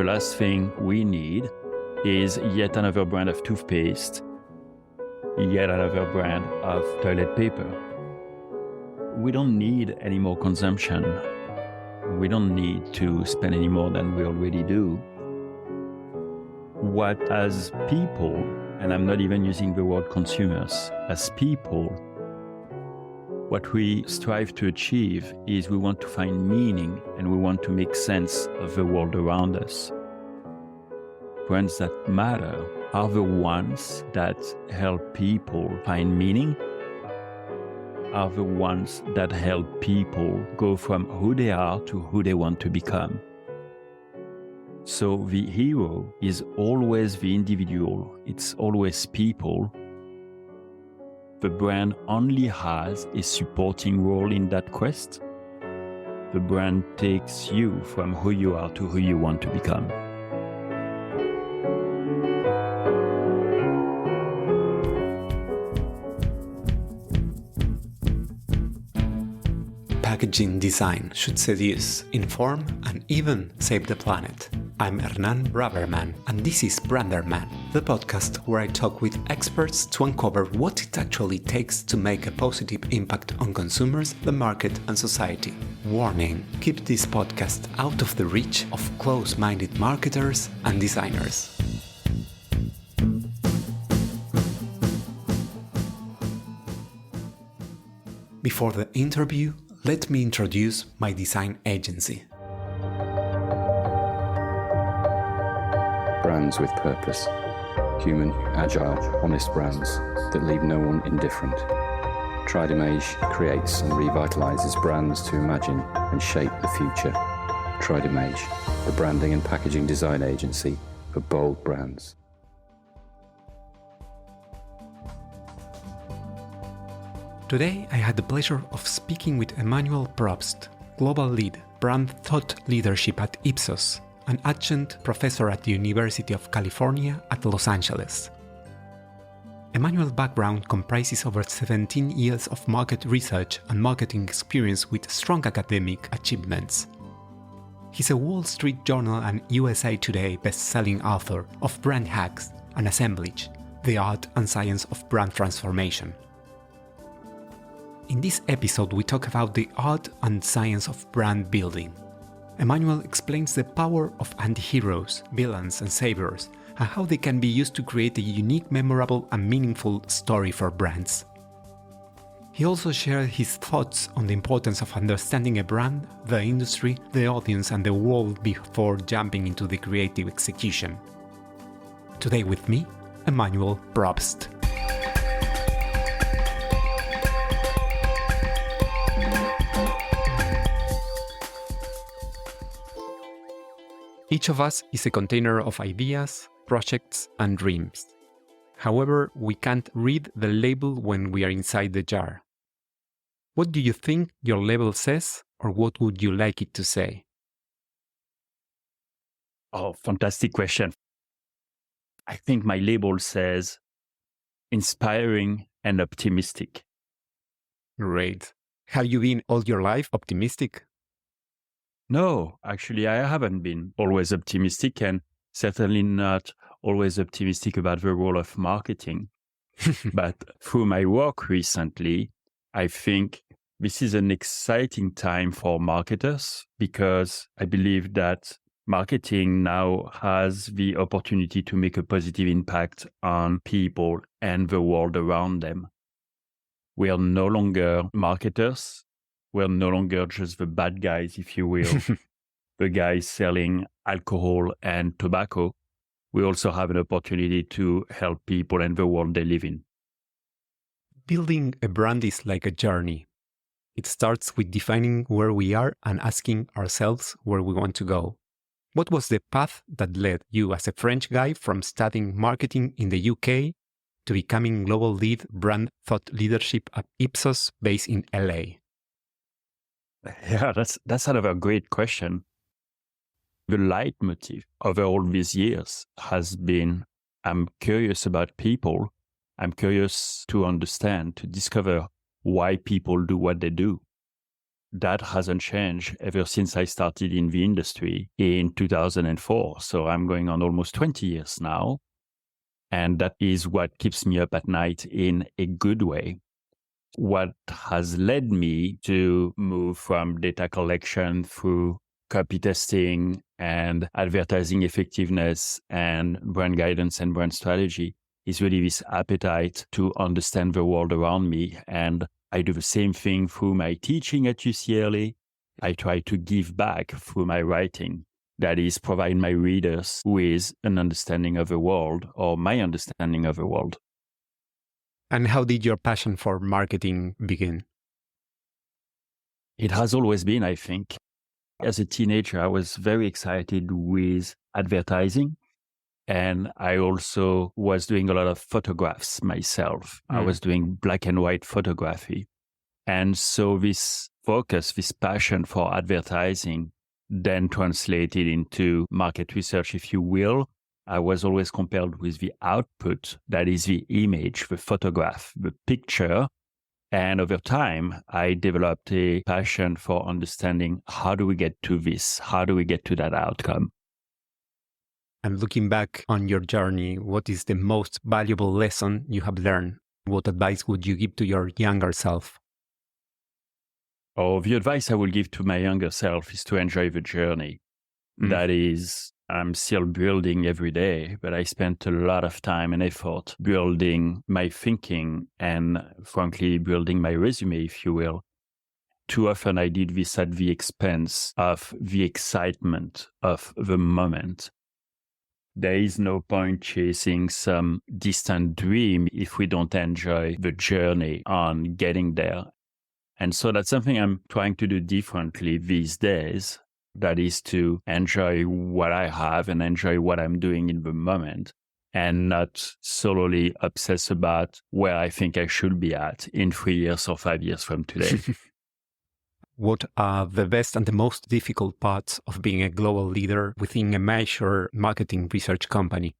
the last thing we need is yet another brand of toothpaste, yet another brand of toilet paper. We don't need any more consumption. We don't need to spend any more than we already do. What, as people, and I'm not even using the word consumers, as people, what we strive to achieve is we want to find meaning and we want to make sense of the world around us. Brands that matter are the ones that help people find meaning, are the ones that help people go from who they are to who they want to become. So the hero is always the individual, it's always people. The brand only has a supporting role in that quest. The brand takes you from who you are to who you want to become. Packaging design should seduce, inform, and even save the planet. I'm BRANDERMAN, and this is BRANDERMAN, the podcast where I talk with experts to uncover what it actually takes to make a positive impact on consumers, the market, and society. Warning: keep this podcast out of the reach of close-minded marketers and designers. Before the interview, let me introduce my design agency. Brands with purpose. Human, agile, honest brands that leave no one indifferent. Tridimage creates and revitalizes brands to imagine and shape the future. Tridimage, the branding and packaging design agency for bold brands. Today, I had the pleasure of speaking with Emmanuel Probst, Global Lead, Brand Thought Leadership at Ipsos, an adjunct professor at the University of California at Los Angeles. Emmanuel's background comprises over 17 years of market research and marketing experience with strong academic achievements. He's a Wall Street Journal and USA Today best-selling author of Brand Hacks and Assemblage, the art and science of brand transformation. In this episode, we talk about the art and science of brand building. Emmanuel explains the power of anti-heroes, villains, and saviors, and how they can be used to create a unique, memorable, and meaningful story for brands. He also shared his thoughts on the importance of understanding a brand, the industry, the audience, and the world before jumping into the creative execution. Today with me, Emmanuel Probst. Each of us is a container of ideas, projects, and dreams. However, we can't read the label when we are inside the jar. What do you think your label says, or what would you like it to say? Oh, fantastic question. I think my label says inspiring and optimistic. Great. Have you been all your life optimistic? No, actually, I haven't been always optimistic, and certainly not always optimistic about the role of marketing. But through my work recently, I think this is an exciting time for marketers because I believe that marketing now has the opportunity to make a positive impact on people and the world around them. We are no longer marketers. We're no longer just the bad guys, if you will, the guys selling alcohol and tobacco. We also have an opportunity to help people and the world they live in. Building a brand is like a journey. It starts with defining where we are and asking ourselves where we want to go. What was the path that led you as a French guy from studying marketing in the UK to becoming global lead brand thought leadership at Ipsos based in LA? Yeah, that's another great question. The leitmotif over all these years has been, I'm curious about people. I'm curious to understand, to discover why people do what they do. that hasn't changed ever since I started in the industry in 2004. So I'm going on almost 20 years now. And that is what keeps me up at night in a good way. What has led me to move from data collection through copy testing and advertising effectiveness and brand guidance and brand strategy is really this appetite to understand the world around me. And I do the same thing through my teaching at UCLA. I try to give back through my writing. That is, provide my readers with an understanding of the world or my understanding of the world. And how did your passion for marketing begin? It has always been, I think. As a teenager, I was very excited with advertising. And I also was doing a lot of photographs myself. I was doing black and white photography. And so this focus, this passion for advertising then translated into market research, if you will. I was always compelled with the output, that is the image, the photograph, the picture. And over time, I developed a passion for understanding how do we get to this? How do we get to that outcome? And looking back on your journey, what is the most valuable lesson you have learned? What advice would you give to your younger self? Oh, the advice I will give to my younger self is to enjoy the journey. That is, I'm still building every day, but I spent a lot of time and effort building my thinking and, frankly, building my resume, if you will. Too often I did this at the expense of the excitement of the moment. There is no point chasing some distant dream if we don't enjoy the journey on getting there. And so that's something I'm trying to do differently these days. That is to enjoy what I have and enjoy what I'm doing in the moment and not solely obsess about where I think I should be at in 3 years or 5 years from today. What are the best and the most difficult parts of being a global leader within a major marketing research company?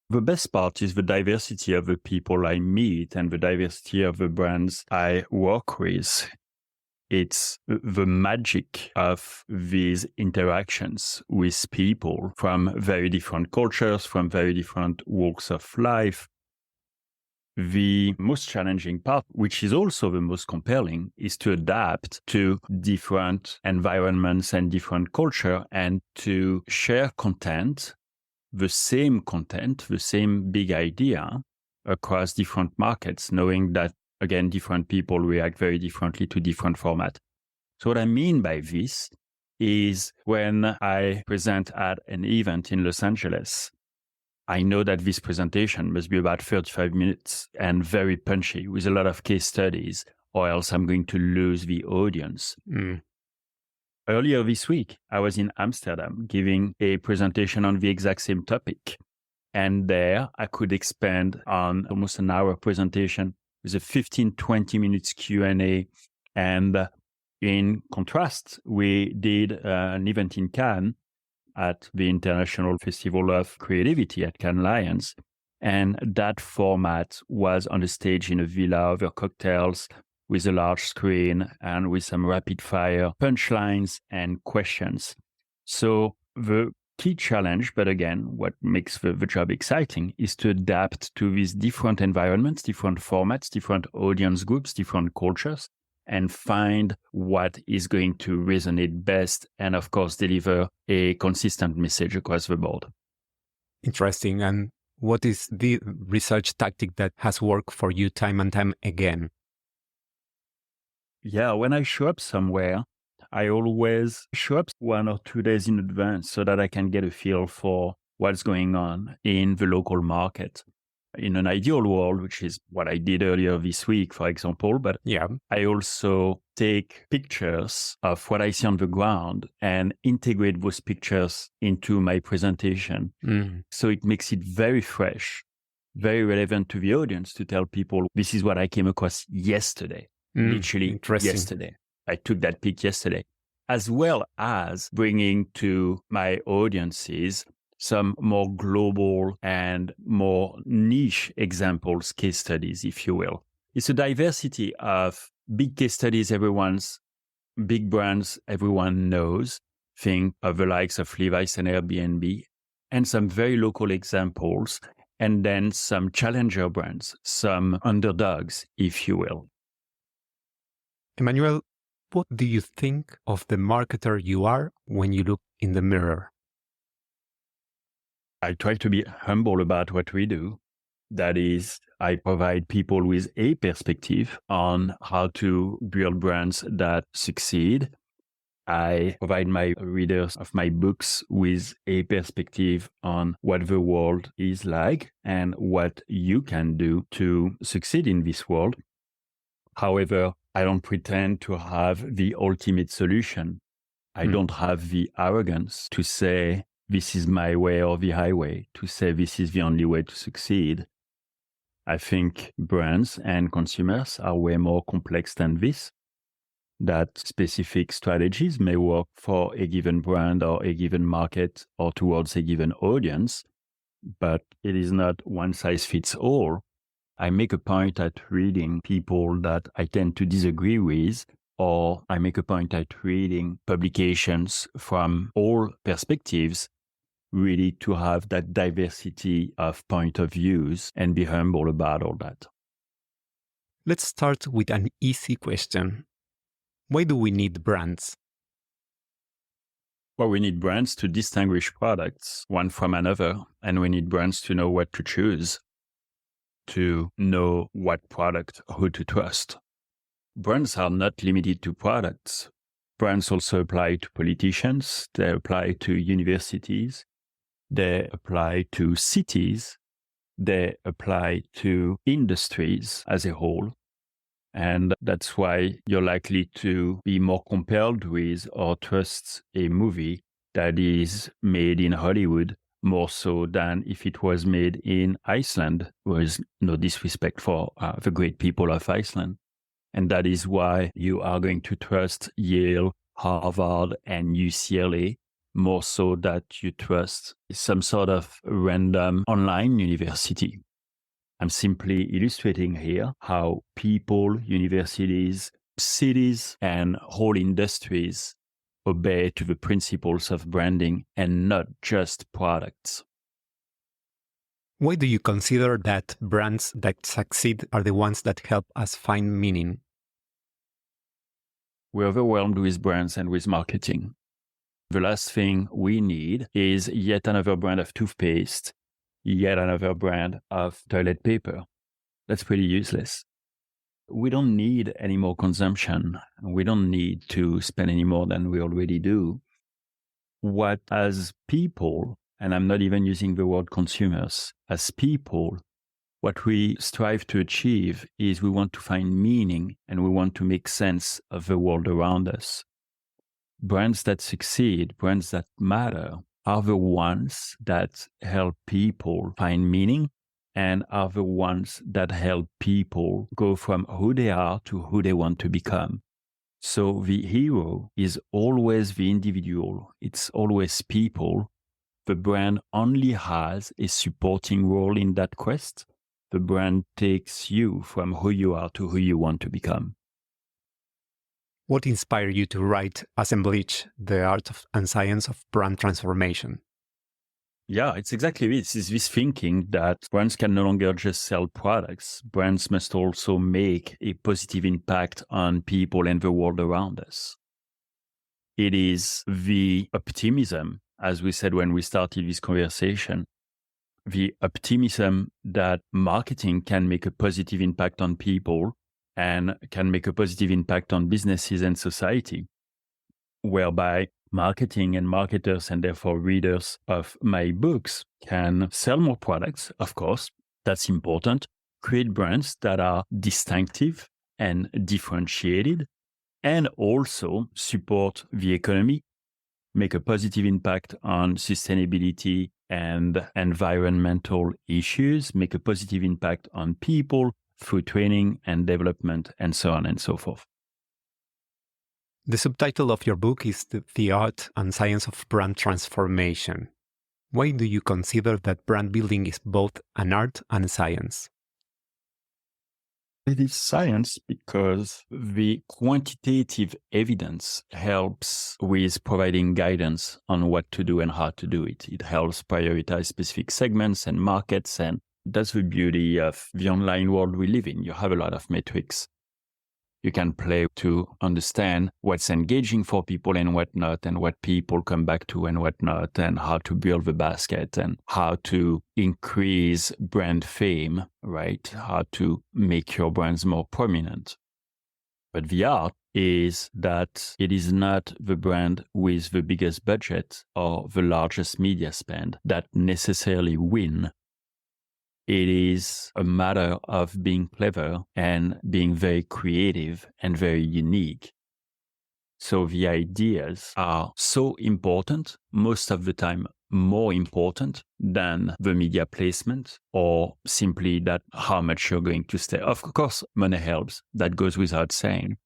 The best part is the diversity of the people I meet and the diversity of the brands I work with. It's the magic of these interactions with people from very different cultures, from very different walks of life. The most challenging part, which is also the most compelling, is to adapt to different environments and different culture and to share content, the same big idea across different markets, knowing that, again, different people react very differently to different formats. So what I mean by this is when I present at an event in Los Angeles, I know that this presentation must be about 35 minutes and very punchy with a lot of case studies, or else I'm going to lose the audience. Earlier this week, I was in Amsterdam giving a presentation on the exact same topic. And there I could expand on almost an hour presentation with a 15-20 minutes Q&A. And in contrast, we did an event in Cannes at the International Festival of Creativity at Cannes Lions. And that format was on the stage in a villa over cocktails with a large screen and with some rapid fire punchlines and questions. So the key challenge, but again, what makes the job exciting is to adapt to these different environments, different formats, different audience groups, different cultures, and find what is going to resonate best and, of course, deliver a consistent message across the board. Interesting. And what is the research tactic that has worked for you time and time again? Yeah, when I show up somewhere, I always show up 1 or 2 days in advance so that I can get a feel for what's going on in the local market. In an ideal world, which is what I did earlier this week, for example, but I also take pictures of what I see on the ground and integrate those pictures into my presentation. So it makes it very fresh, very relevant to the audience to tell people, this is what I came across yesterday, literally yesterday. I took that pic yesterday, as well as bringing to my audiences some more global and more niche examples, case studies, if you will. It's a diversity of big case studies, big brands everyone knows. Think of the likes of Levi's and Airbnb, and some very local examples, and then some challenger brands, some underdogs, if you will. Emmanuel, what do you think of the marketer you are when you look in the mirror? I try to be humble about what we do. That is, I provide people with a perspective on how to build brands that succeed. I provide my readers of my books with a perspective on what the world is like and what you can do to succeed in this world. However, I don't pretend to have the ultimate solution. I don't have the arrogance to say, this is my way or the highway, to say this is the only way to succeed. I think brands and consumers are way more complex than this, that specific strategies may work for a given brand or a given market or towards a given audience, but it is not one size fits all. I make a point at reading people that I tend to disagree with, or I make a point at reading publications from all perspectives, really to have that diversity of point of views and be humble about all that. Let's start with an easy question. Why do we need brands? Well, we need brands to distinguish products one from another, and we need brands to know what to choose, to know what product, who to trust. Brands are not limited to products. Brands also apply to politicians, they apply to universities, they apply to cities, they apply to industries as a whole. And that's why you're likely to be more compelled with or trust a movie that is made in Hollywood more so than if it was made in Iceland. There is no disrespect for the great people of Iceland. And that is why you are going to trust Yale, Harvard, and UCLA more so that you trust some sort of random online university. I'm simply illustrating here how people, universities, cities, and whole industries obey to the principles of branding and not just products. Why do you consider that brands that succeed are the ones that help us find meaning? We're overwhelmed with brands and with marketing. The last thing we need is yet another brand of toothpaste, yet another brand of toilet paper. That's pretty useless. We don't need any more consumption. We don't need to spend any more than we already do. What, as people, and I'm not even using the word consumers, as people, what we strive to achieve is we want to find meaning and we want to make sense of the world around us. Brands that succeed, brands that matter, are the ones that help people find meaning and are the ones that help people go from who they are to who they want to become. So the hero is always the individual. It's always people. The brand only has a supporting role in that quest. The brand takes you from who you are to who you want to become. What inspired you to write Assemblage, the art and science of brand transformation? Yeah, it's exactly this. It's this thinking that brands can no longer just sell products. Brands must also make a positive impact on people and the world around us. It is the optimism, as we said when we started this conversation, the optimism that marketing can make a positive impact on people and can make a positive impact on businesses and society, whereby marketing and marketers and therefore readers of my books can sell more products, of course, that's important, create brands that are distinctive and differentiated, and also support the economy, make a positive impact on sustainability and environmental issues, make a positive impact on people through training and development, and so on and so forth. The subtitle of your book is The Art and Science of Brand Transformation. Why do you consider that brand building is both an art and a science? It is science because the quantitative evidence helps with providing guidance on what to do and how to do it. It helps prioritize specific segments and markets, and that's the beauty of the online world we live in. You have a lot of metrics. You can play to understand what's engaging for people and what not, and what people come back to and what not, and how to build the basket and how to increase brand fame, right? How to make your brands more prominent. But the art is that it is not the brand with the biggest budget or the largest media spend that necessarily win. It is a matter of being clever and being very creative and very unique. So the ideas are so important, most of the time more important than the media placement or simply that how much you're going to stay. Of course, money helps. That goes without saying.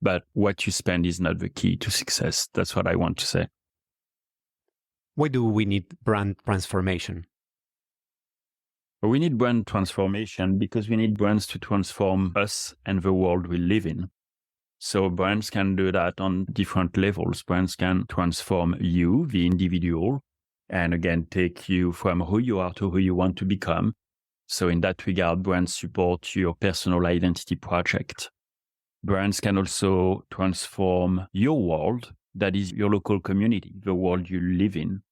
But what you spend is not the key to success. That's what I want to say. Why do we need brand transformation? We need brand transformation because we need brands to transform us and the world we live in. So brands can do that on different levels. Brands can transform you, the individual, and again, take you from who you are to who you want to become. So in that regard, brands support your personal identity project. Brands can also transform your world, that is your local community, the world you live in.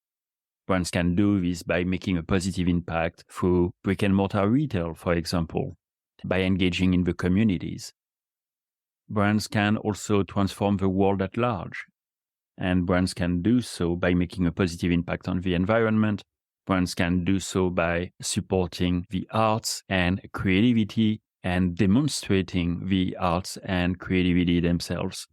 Brands can do this by making a positive impact through brick and mortar retail, for example, by engaging in the communities. Brands can also transform the world at large, and brands can do so by making a positive impact on the environment. Brands can do so by supporting the arts and creativity and demonstrating the arts and creativity themselves.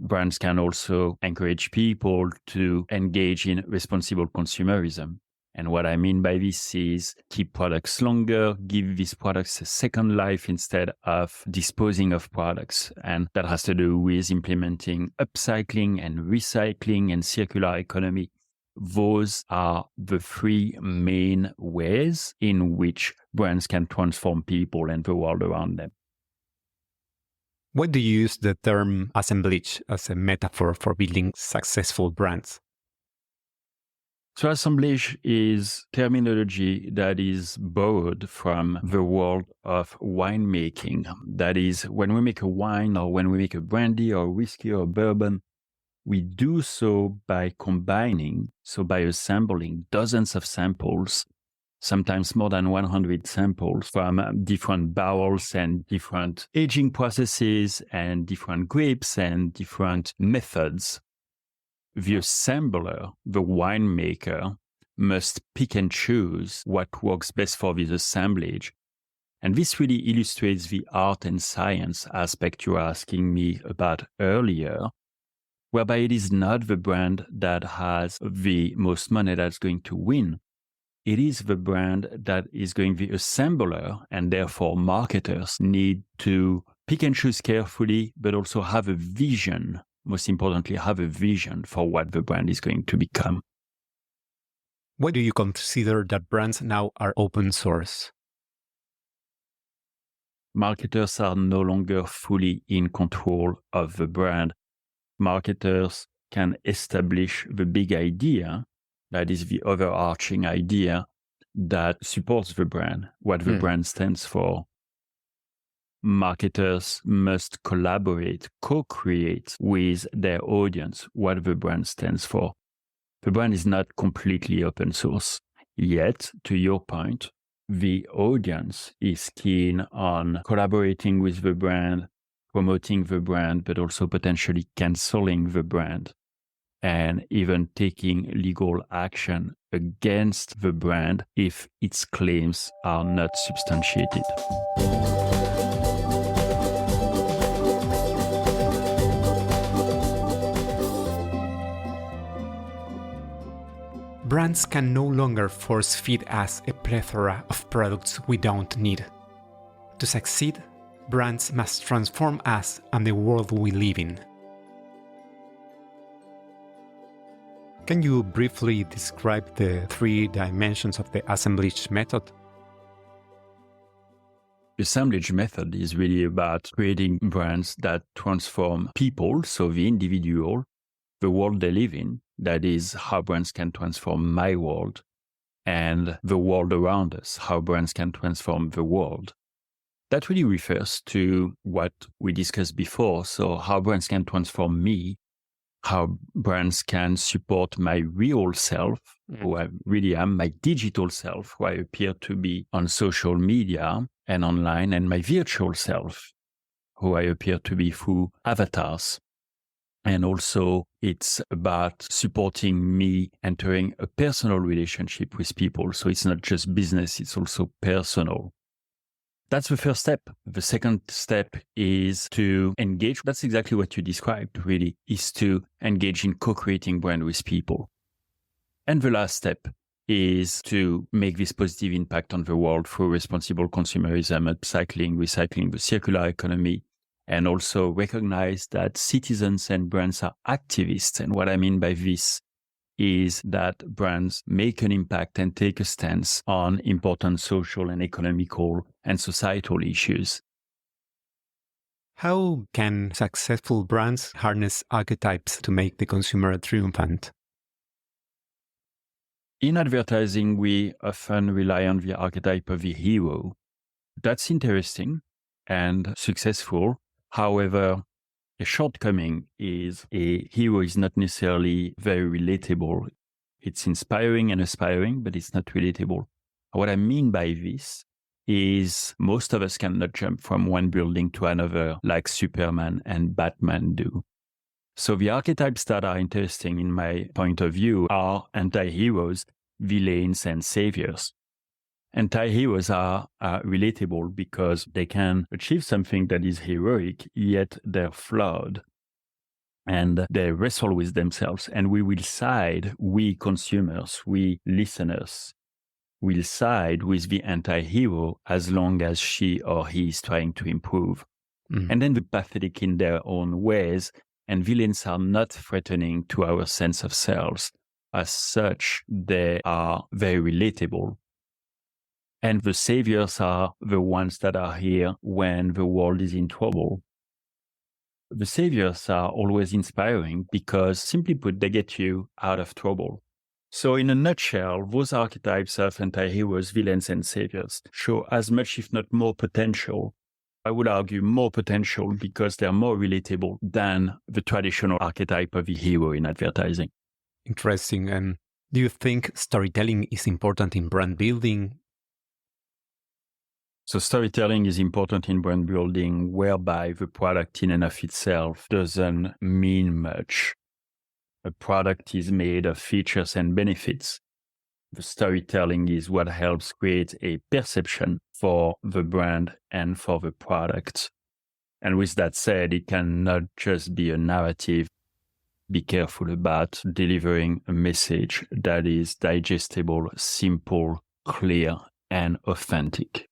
Brands can also encourage people to engage in responsible consumerism. And what I mean by this is keep products longer, give these products a second life instead of disposing of products. And that has to do with implementing upcycling and recycling and circular economy. Those are the three main ways in which brands can transform people and the world around them. Why do you use the term assemblage as a metaphor for building successful brands? So assemblage is terminology that is borrowed from the world of winemaking. That is, when we make a wine or when we make a brandy or whiskey or bourbon, we do so by combining, so by assembling dozens of samples, sometimes more than 100 samples from different barrels and different aging processes and different grapes and different methods. The assembler, the winemaker, must pick and choose what works best for this assemblage. And this really illustrates the art and science aspect you were asking me about earlier, whereby it is not the brand that has the most money that's going to win. It is the brand that is going, the assembler, and therefore marketers need to pick and choose carefully, but also have a vision. Most importantly, have a vision for what the brand is going to become. Why do you consider that brands now are open source? Marketers are no longer fully in control of the brand. Marketers can establish the big idea, that is the overarching idea that supports the brand, what the brand stands for. Marketers must collaborate, co-create with their audience what the brand stands for. The brand is not completely open source. Yet, to your point, the audience is keen on collaborating with the brand, promoting the brand, but also potentially canceling the brand, and even taking legal action against the brand if its claims are not substantiated. Brands can no longer force-feed us a plethora of products we don't need. To succeed, brands must transform us and the world we live in. Can you briefly describe the 3 dimensions of the assemblage method? The Assemblage method is really about creating brands that transform people, so the individual, the world they live in, that is how brands can transform my world, and the world around us, how brands can transform the world. That really refers to what we discussed before. So how brands can transform me, how brands can support my real self, who I really am, my digital self, who I appear to be on social media and online, and my virtual self, who I appear to be through avatars. And also it's about supporting me entering a personal relationship with people. So it's not just business, it's also personal. That's the first step. The second step is to engage. That's exactly what you described, really, is to engage in co-creating brand with people. And the last step is to make this positive impact on the world through responsible consumerism, upcycling, recycling, the circular economy, and also recognize that citizens and brands are activists. And what I mean by this is that brands make an impact and take a stance on important social and economical and societal issues. How can successful brands harness archetypes to make the consumer triumphant? In advertising, we often rely on the archetype of the hero. That's interesting and successful. However, a shortcoming is a hero is not necessarily very relatable. It's inspiring and aspiring, but it's not relatable. What I mean by this is most of us cannot jump from one building to another like Superman and Batman do. So the archetypes that are interesting in my point of view are anti-heroes, villains, and saviors. Anti-heroes are relatable because they can achieve something that is heroic, yet they're flawed. And they wrestle with themselves. And we will side, we consumers, we listeners, will side with the anti-hero as long as she or he is trying to improve. And then they're pathetic in their own ways, and villains are not threatening to our sense of selves. As such, they are very relatable. And the saviors are the ones that are here when the world is in trouble. The saviors are always inspiring because, simply put, they get you out of trouble. So in a nutshell, those archetypes of anti-heroes, villains, and saviors show as much, if not more potential. I would argue more potential because they're more relatable than the traditional archetype of the hero in advertising. Interesting. And do you think storytelling is important in brand building? So storytelling is important in brand building, whereby the product in and of itself doesn't mean much. A product is made of features and benefits. The storytelling is what helps create a perception for the brand and for the product. And with that said, it cannot just be a narrative. Be careful about delivering a message that is digestible, simple, clear, and authentic.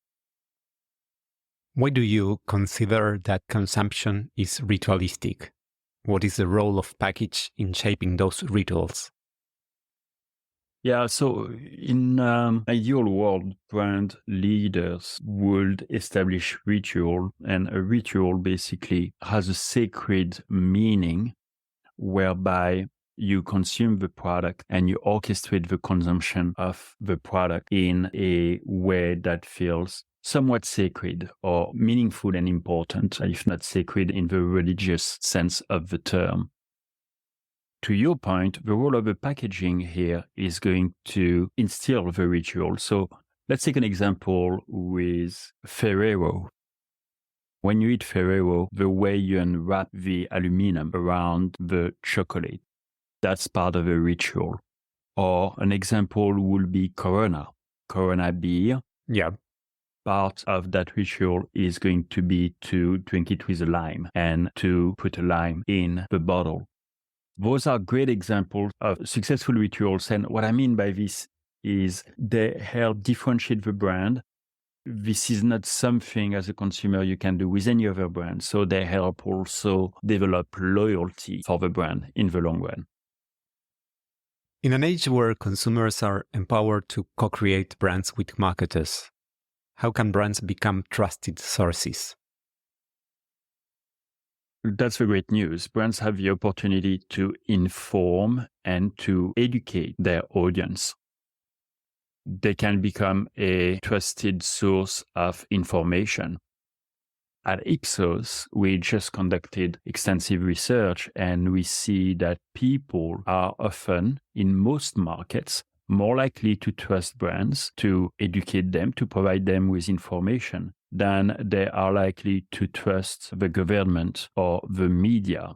Why do you consider that consumption is ritualistic? What is the role of package in shaping those rituals? Yeah, so in an ideal world, brand leaders would establish ritual, and a ritual basically has a sacred meaning whereby you consume the product and you orchestrate the consumption of the product in a way that feels somewhat sacred or meaningful and important, if not sacred in the religious sense of the term. To your point, the role of the packaging here is going to instill the ritual. So let's take an example with Ferrero. When you eat Ferrero, the way you unwrap the aluminum around the chocolate, that's part of a ritual. Or an example would be Corona beer. Yeah. Part of that ritual is going to be to drink it with a lime and to put a lime in the bottle. Those are great examples of successful rituals. And what I mean by this is they help differentiate the brand. This is not something as a consumer you can do with any other brand. So they help also develop loyalty for the brand in the long run. In an age where consumers are empowered to co-create brands with marketers, How can brands become trusted sources? That's the great news. Brands have the opportunity to inform and to educate their audience. They can become a trusted source of information. At Ipsos, we just conducted extensive research, and we see that people are often, in most markets, more likely to trust brands to educate them, to provide them with information, than they are likely to trust the government or the media.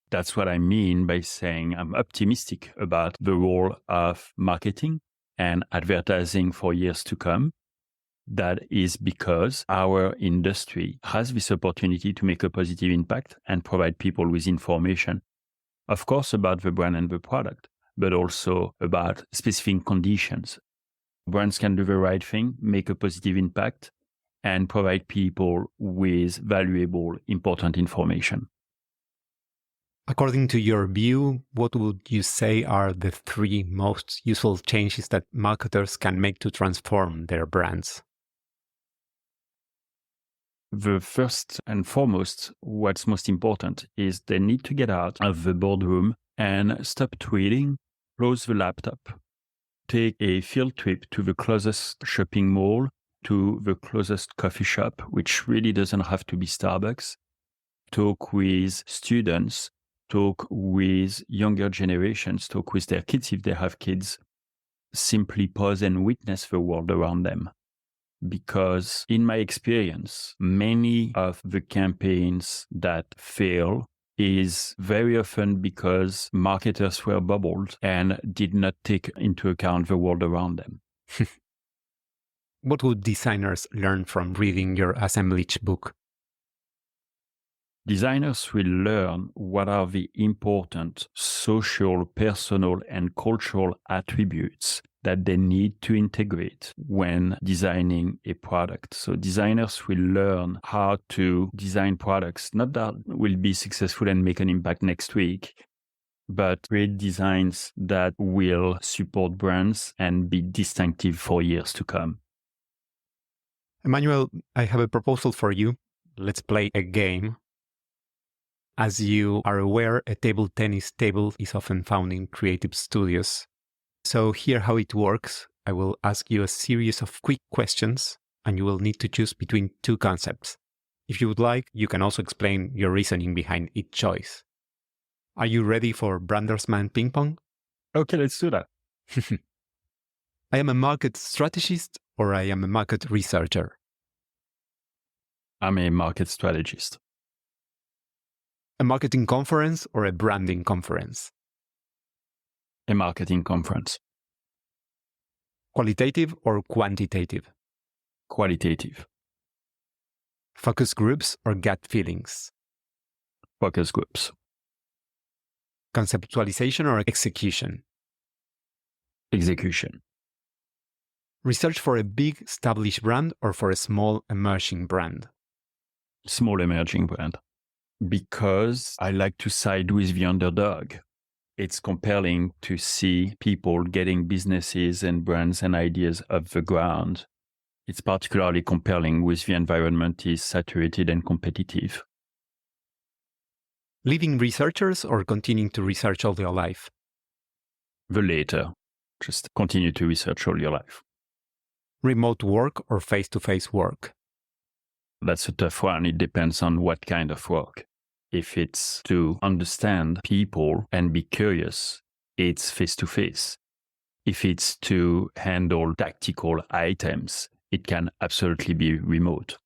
That's what I mean by saying I'm optimistic about the role of marketing and advertising for years to come. That is because our industry has this opportunity to make a positive impact and provide people with information, of course, about the brand and the product, but also about specific conditions. Brands can do the right thing, make a positive impact, and provide people with valuable, important information. According to your view, what would you say are the 3 most useful changes that marketers can make to transform their brands? The first and foremost, what's most important is they need to get out of the boardroom and stop tweeting, close the laptop, take a field trip to the closest shopping mall, to the closest coffee shop, which really doesn't have to be Starbucks, talk with students, talk with younger generations, talk with their kids if they have kids, simply pause and witness the world around them. Because in my experience, many of the campaigns that fail is very often because marketers were bubbled and did not take into account the world around them. What would designers learn from reading your Assemblage book? Designers will learn what are the important social, personal, and cultural attributes that they need to integrate when designing a product. So designers will learn how to design products, not that will be successful and make an impact next week, but create designs that will support brands and be distinctive for years to come. Emmanuel, I have a proposal for you. Let's play a game. As you are aware, a table tennis table is often found in creative studios. So here how it works. I will ask you a series of quick questions, and you will need to choose between 2 concepts. If you would like, you can also explain your reasoning behind each choice. Are you ready for BRANDERMAN ping pong? Okay, let's do that. I am a market strategist or I am a market researcher? I'm a market strategist. A marketing conference or a branding conference? A marketing conference. Qualitative or quantitative? Qualitative. Focus groups or gut feelings? Focus groups. Conceptualization or execution? Execution. Research for a big established brand or for a small emerging brand? Small emerging brand. Because I like to side with the underdog. It's compelling to see people getting businesses and brands and ideas off the ground. It's particularly compelling when the environment is saturated and competitive. Leading researchers or continuing to research all your life? The latter. Just continue to research all your life. Remote work or face-to-face work? That's a tough one. It depends on what kind of work. If it's to understand people and be curious, it's face-to-face. If it's to handle tactical items, it can absolutely be remote.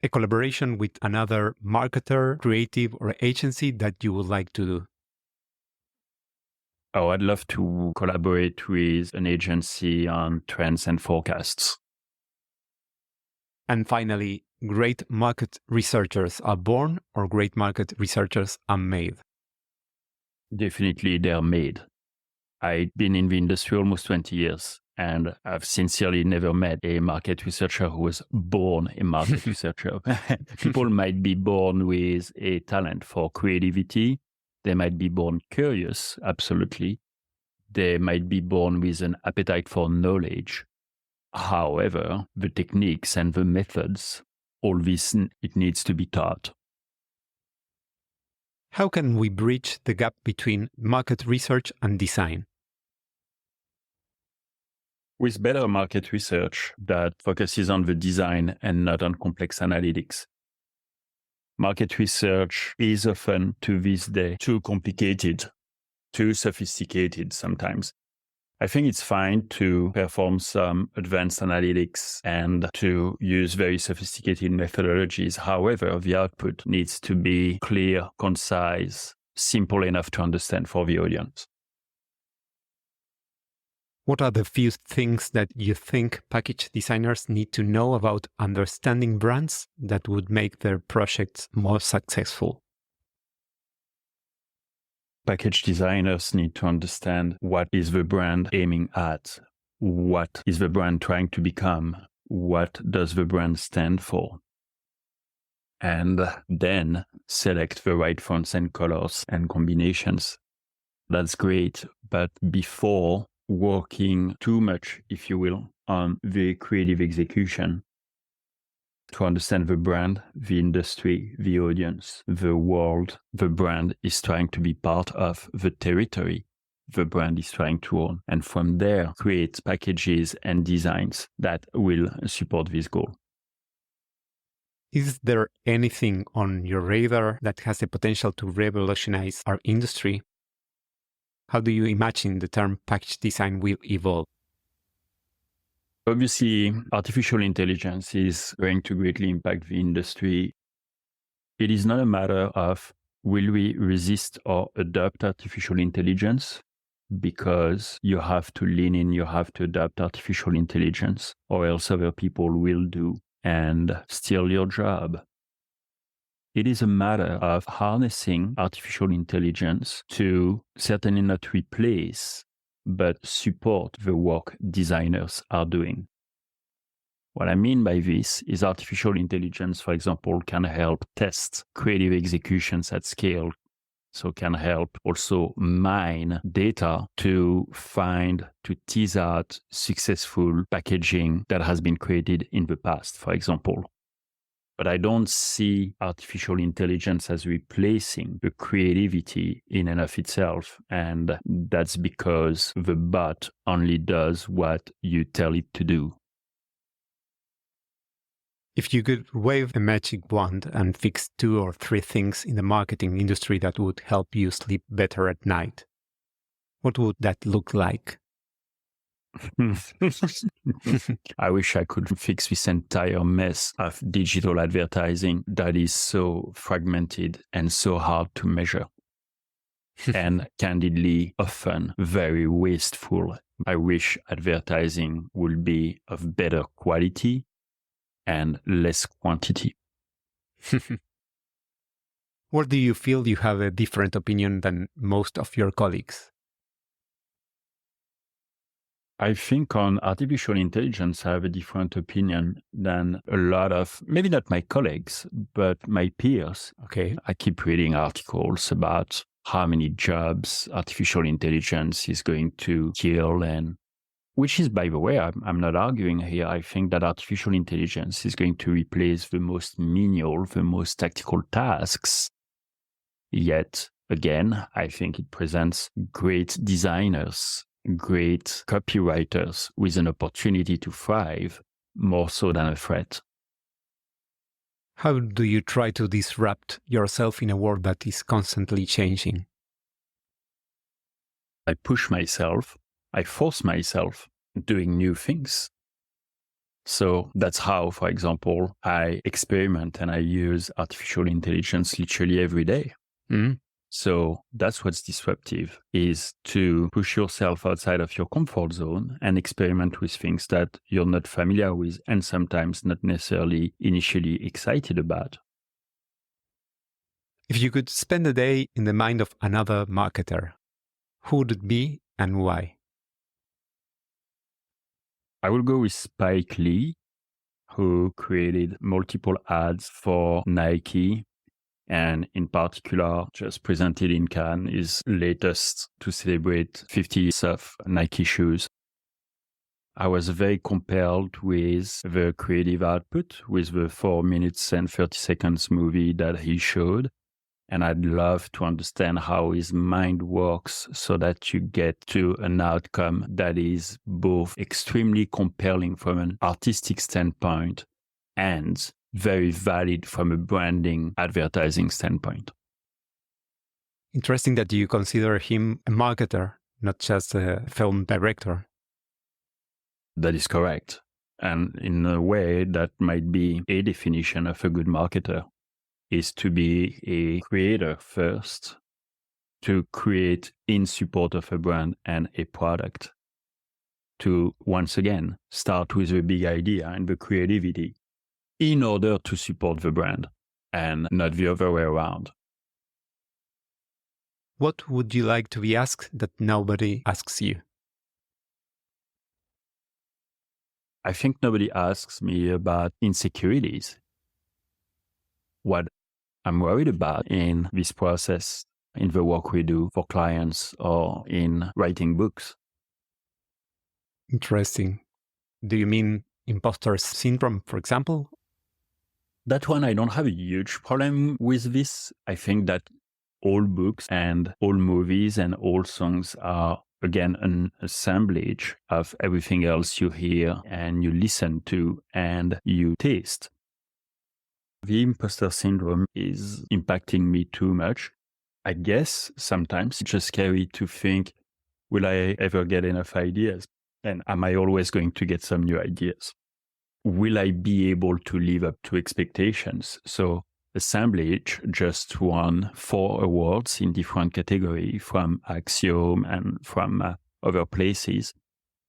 A collaboration with another marketer, creative, or agency that you would like to do? Oh, I'd love to collaborate with an agency on trends and forecasts. And finally, great market researchers are born or great market researchers are made? Definitely they're made. I've been in the industry almost 20 years, and I've sincerely never met a market researcher who was born a market researcher. People might be born with a talent for creativity. They might be born curious, absolutely. They might be born with an appetite for knowledge. However, the techniques and the methods, all this, it needs to be taught. How can we bridge the gap between market research and design? With better market research that focuses on the design and not on complex analytics. Market research is often, to this day, too complicated, too sophisticated sometimes. I think it's fine to perform some advanced analytics and to use very sophisticated methodologies. However, the output needs to be clear, concise, simple enough to understand for the audience. What are the few things that you think package designers need to know about understanding brands that would make their projects more successful? Package designers need to understand what is the brand aiming at, what is the brand trying to become, what does the brand stand for, and then select the right fonts and colors and combinations. That's great, but before working too much, if you will, on the creative execution, to understand the brand, the industry, the audience, the world the brand is trying to be part of, the territory the brand is trying to own. And from there, create packages and designs that will support this goal. Is there anything on your radar that has the potential to revolutionize our industry? How do you imagine the term package design will evolve? Obviously, artificial intelligence is going to greatly impact the industry. It is not a matter of will we resist or adopt artificial intelligence, because you have to lean in, you have to adopt artificial intelligence, or else other people will do and steal your job. It is a matter of harnessing artificial intelligence to certainly not replace, but support the work designers are doing. What I mean by this is artificial intelligence, for example, can help test creative executions at scale. So can help also mine data to find, to tease out successful packaging that has been created in the past, for example. But I don't see artificial intelligence as replacing the creativity in and of itself. And that's because the bot only does what you tell it to do. If you could wave a magic wand and fix 2 or 3 things in the marketing industry that would help you sleep better at night, what would that look like? I wish I could fix this entire mess of digital advertising that is so fragmented and so hard to measure. And candidly, often very wasteful. I wish advertising would be of better quality and less quantity. Where do you feel you have a different opinion than most of your colleagues? I think on artificial intelligence, I have a different opinion than a lot of, maybe not my colleagues, but my peers. Okay. I keep reading articles about how many jobs artificial intelligence is going to kill, and which is, by the way, I'm not arguing here. I think that artificial intelligence is going to replace the most menial, the most tactical tasks. Yet, again, I think it presents great designers, great copywriters with an opportunity to thrive, more so than a threat. How do you try to disrupt yourself in a world that is constantly changing? I push myself, I force myself doing new things. So that's how, for example, I experiment and I use artificial intelligence literally every day. Mm. So that's what's disruptive, is to push yourself outside of your comfort zone and experiment with things that you're not familiar with and sometimes not necessarily initially excited about. If you could spend a day in the mind of another marketer, who would it be and why? I will go with Spike Lee, who created multiple ads for Nike, and in particular just presented in Cannes his latest to celebrate 50 years of Nike shoes. I was very compelled with the creative output, with the 4 minutes and 30 seconds movie that he showed. And I'd love to understand how his mind works so that you get to an outcome that is both extremely compelling from an artistic standpoint and very valid from a branding advertising standpoint. Interesting that you consider him a marketer, not just a film director. That is correct. And in a way, that might be a definition of a good marketer, is to be a creator first, to create in support of a brand and a product, to, once again, start with the big idea and the creativity in order to support the brand and not the other way around. What would you like to be asked that nobody asks you? I think nobody asks me about insecurities. What I'm worried about in this process, in the work we do for clients or in writing books. Interesting. Do you mean imposter syndrome, for example? That one, I don't have a huge problem with this. I think that all books and all movies and all songs are, again, an assemblage of everything else you hear and you listen to and you taste. The imposter syndrome is impacting me too much. I guess sometimes it's just scary to think, will I ever get enough ideas? And am I always going to get some new ideas? Will I be able to live up to expectations? So Assemblage just won 4 awards in different categories from Axiom and from other places.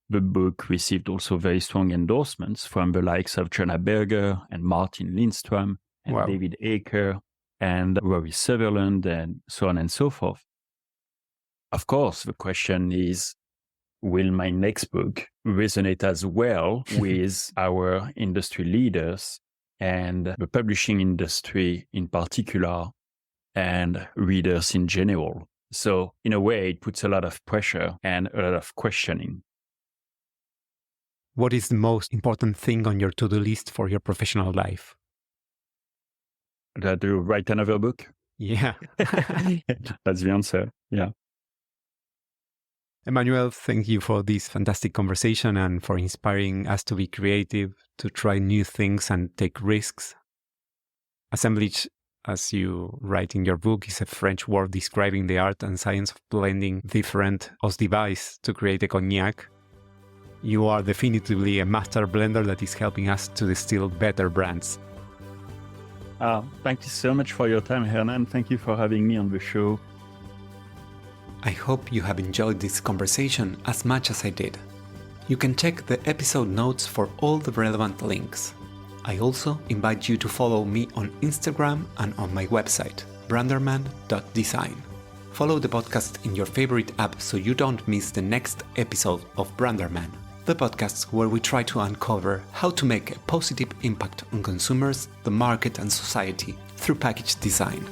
The book received also very strong endorsements from the likes of Jonah Berger and Martin Lindstrom and Wow. David Aker and Rory Sutherland and so on and so forth. Of course, the question is, will my next book resonate as well with our industry leaders and the publishing industry in particular and readers in general? So in a way, it puts a lot of pressure and a lot of questioning. What is the most important thing on your to-do list for your professional life? To write another book? Yeah. That's the answer. Yeah. Emmanuel, thank you for this fantastic conversation and for inspiring us to be creative, to try new things and take risks. Assemblage, as you write in your book, is a French word describing the art and science of blending different devices to create a cognac. You are definitively a master blender that is helping us to distill better brands. Thank you so much for your time, Hernan. Thank you for having me on the show. I hope you have enjoyed this conversation as much as I did. You can check the episode notes for all the relevant links. I also invite you to follow me on Instagram and on my website, branderman.design. Follow the podcast in your favorite app so you don't miss the next episode of Branderman, the podcast where we try to uncover how to make a positive impact on consumers, the market, and society through package design.